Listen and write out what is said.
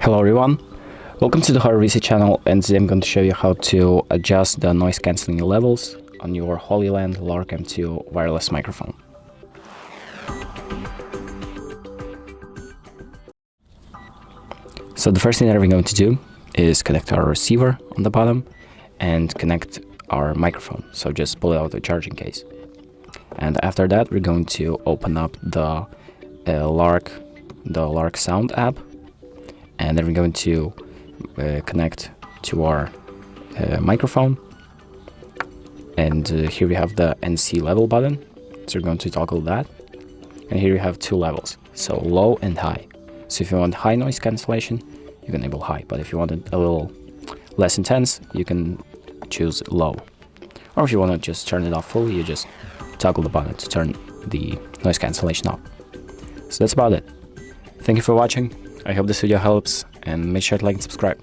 Hello everyone, welcome to the HardReset channel, and today I'm going to show you how to adjust the noise cancelling levels on your Hollyland Lark M2 wireless microphone. So the first thing that we're going to do is connect our receiver on the bottom and connect our microphone. So just pull it out of the charging case. And after that, we're going to open up the Lark Sound app. And then we're going to connect to our microphone. And here we have the NC level button. So we're going to toggle that. And here you have two levels, so low and high. So if you want high noise cancellation, you can enable high. But if you want it a little less intense, you can choose low. Or if you want to just turn it off fully, you just toggle the button to turn the noise cancellation off. So that's about it. Thank you for watching. I hope this video helps, and make sure to like and subscribe.